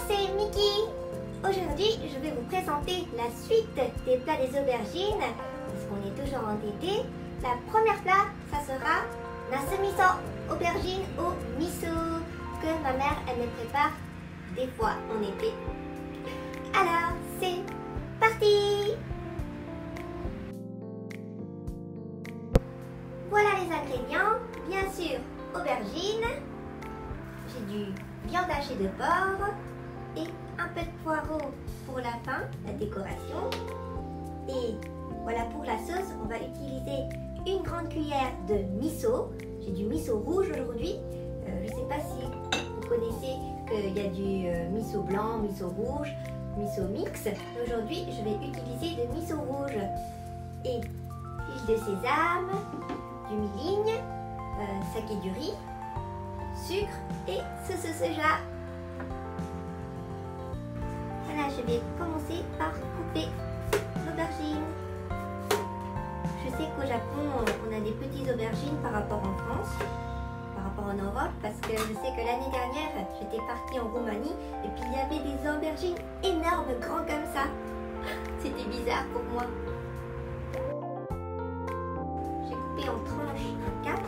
c'est Miki. Aujourd'hui, je vais vous présenter la suite des plats des aubergines. Parce qu'on est toujours en été. La première plat, ça sera nasu miso, aubergine au miso, que ma mère, elle me prépare des fois en été. Alors, c'est parti! Voilà les ingrédients. Bien sûr, aubergine. J'ai du viande hachée de porc et un peu de poireau pour la fin, la décoration. Et voilà pour la sauce, on va utiliser une grande cuillère de miso. J'ai du miso rouge aujourd'hui. Je ne sais pas si vous connaissez qu'il y a du miso blanc, miso rouge, miso mix. Aujourd'hui, je vais utiliser le miso rouge. Et huile de sésame, du milling, saké du riz, sucre et sauce soja. Voilà, je vais commencer par couper l'aubergine. Je sais qu'au Japon, on a des petites aubergines par rapport en France, par rapport en Europe, parce que je sais que l'année dernière, j'étais partie en Roumanie et puis il y avait des aubergines énormes, grands comme ça. C'était bizarre pour moi. J'ai coupé en tranches en 4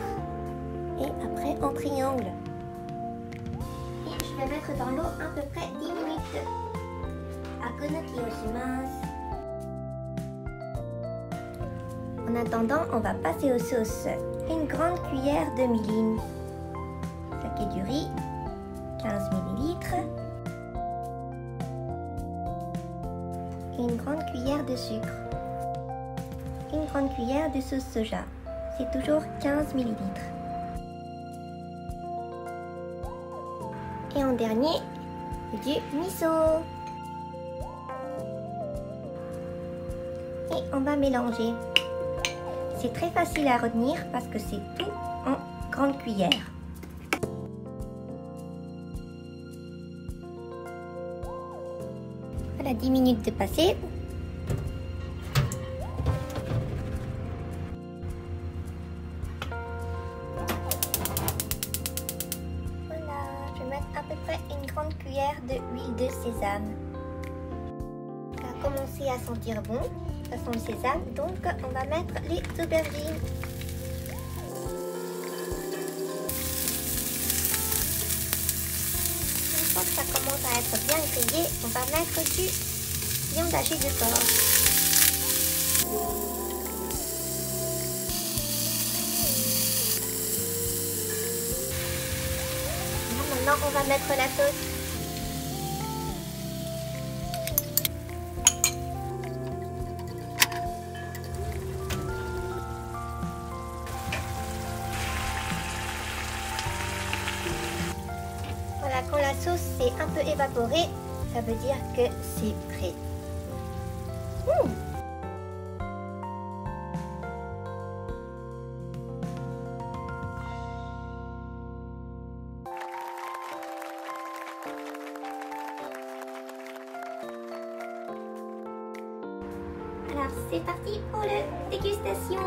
et après en triangle. Et je vais mettre dans l'eau à peu près 10 minutes. Akonoki o shimasu. En attendant, on va passer aux sauces. Une grande cuillère de milling, saké du riz, 15 ml, une grande cuillère de sucre, une grande cuillère de sauce soja, c'est toujours 15 ml. Et en dernier, du miso. Et on va mélanger. C'est très facile à retenir parce que c'est tout en grande cuillère. Voilà, 10 minutes de passé. Voilà, je vais mettre à peu près une grande cuillère d'huile de sésame. Ça a commencé à sentir bon. Ça sent le sésame, donc on va mettre les aubergines. Une fois que ça commence à être bien grillé, on va mettre du viande hachée de porc. Maintenant, on va mettre la sauce. Voilà, quand la sauce s'est un peu évaporée, ça veut dire que c'est prêt. Alors c'est parti pour la dégustation.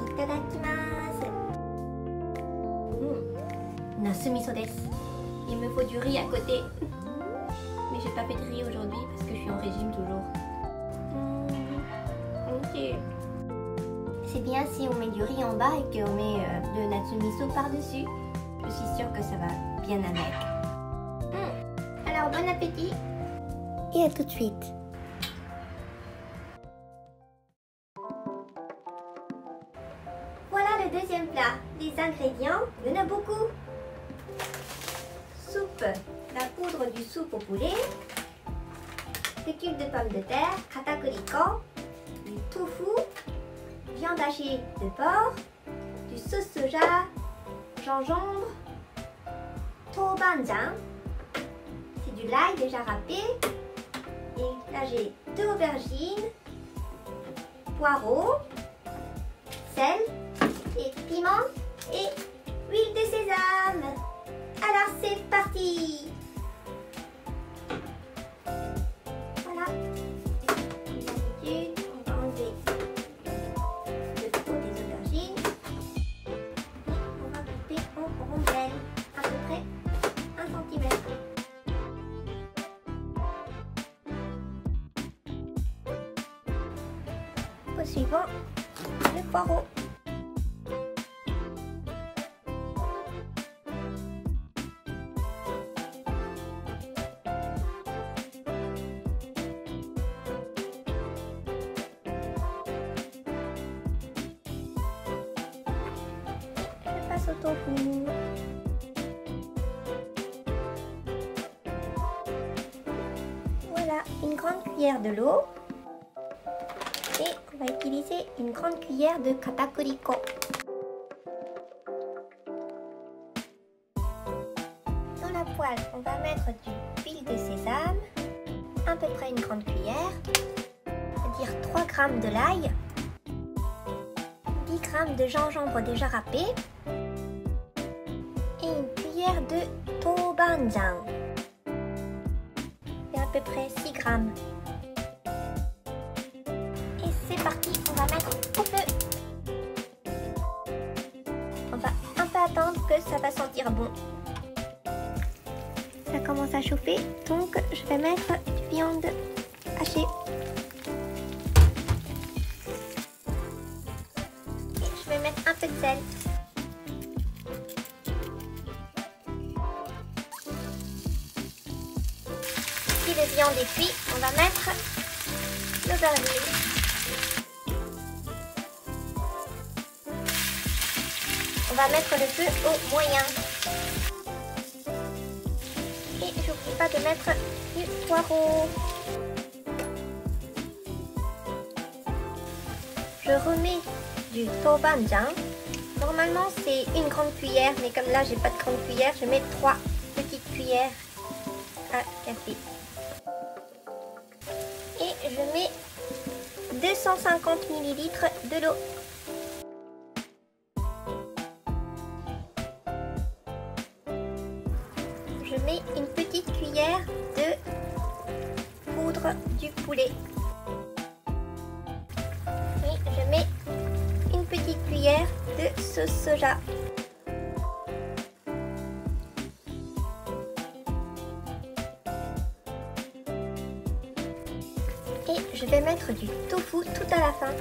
Itadakimasu. Nasu miso desu. Il me faut du riz à côté. Mais j'ai pas fait de riz aujourd'hui parce que je suis en régime toujours. Ok. C'est bien si on met du riz en bas et qu'on met de nasu miso par-dessus. Je suis sûre que ça va bien avec. Alors bon appétit. Et à tout de suite. Voilà le deuxième plat. Les ingrédients, il y en a beaucoup. Soupe, la poudre du soupe au poulet, fécule de pommes de terre, katakuriko, du tofu, viande hachée de porc, du sauce soja, gingembre, tobanjan, c'est du l'ail déjà râpé, et là j'ai 2 aubergines, poireaux, sel et piment et huile de sésame. Alors c'est parti! Voilà. D'habitude, on va enlever le pot des aubergines. Et on va couper en rondelles, à peu près 1 cm. Au suivant, le poireau. Je passe au tofu. Voilà, une grande cuillère de l'eau. Et on va utiliser une grande cuillère de katakuriko. Dans la poêle, on va mettre du huile de sésame, à peu près une grande cuillère, c'est-à-dire 3 g de l'ail, 10 g de gingembre déjà râpé et une cuillère de tobanjang et à peu près 6 g. C'est parti, on va mettre au feu. On va un peu attendre que ça va sentir bon. Ça commence à chauffer, donc je vais mettre du viande hachée. Et je vais mettre un peu de sel. Si le viande est cuit, on va mettre l'aubergine. On va mettre le feu au moyen. Et j'oublie pas de mettre du poireau. Je remets du tobanjang. Normalement c'est une grande cuillère, mais comme là j'ai pas de grande cuillère, je mets 3 petites cuillères à café. Et je mets 250 ml de l'eau. Je mets une petite cuillère de poudre du poulet. Et je mets une petite cuillère de sauce soja. Et je vais mettre du tofu tout à la fin.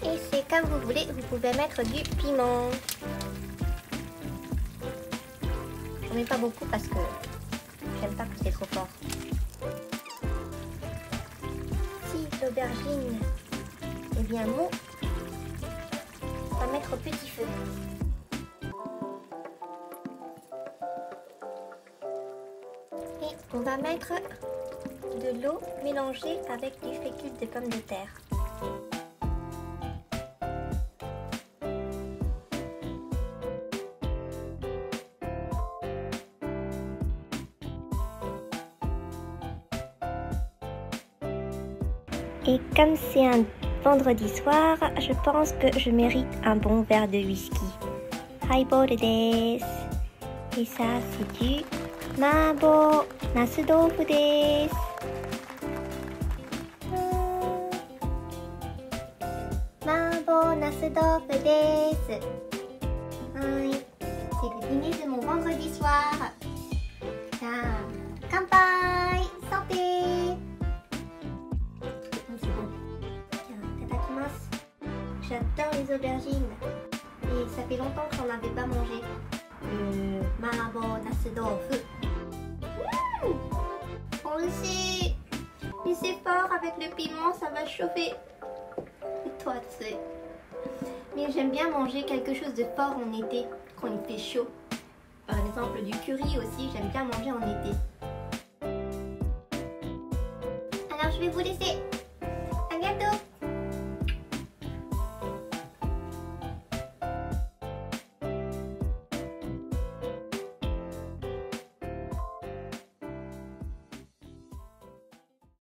Et c'est comme vous voulez, vous pouvez mettre du piment. J'en mets pas beaucoup parce que j'aime pas que c'est trop fort. Si l'aubergine est bien mou, on va mettre au petit feu. Et on va mettre de l'eau mélangée avec du fécule de pommes de terre. Et comme c'est un vendredi soir, je pense que je mérite un bon verre de whisky. Highball desu. Et ça, c'est du mabo nasu tofu desu. Mabo nasu tofu desu. C'est le dîner de mon vendredi soir. Kanpai, santé. J'adore les aubergines et ça fait longtemps que j'en avais pas mangé. Le mabo nasu tofu. Aussi, mais c'est fort avec le piment, ça va chauffer. Et toi, tu sais. Mais j'aime bien manger quelque chose de fort en été quand il fait chaud. Par exemple, du curry aussi, j'aime bien manger en été. Alors, je vais vous laisser.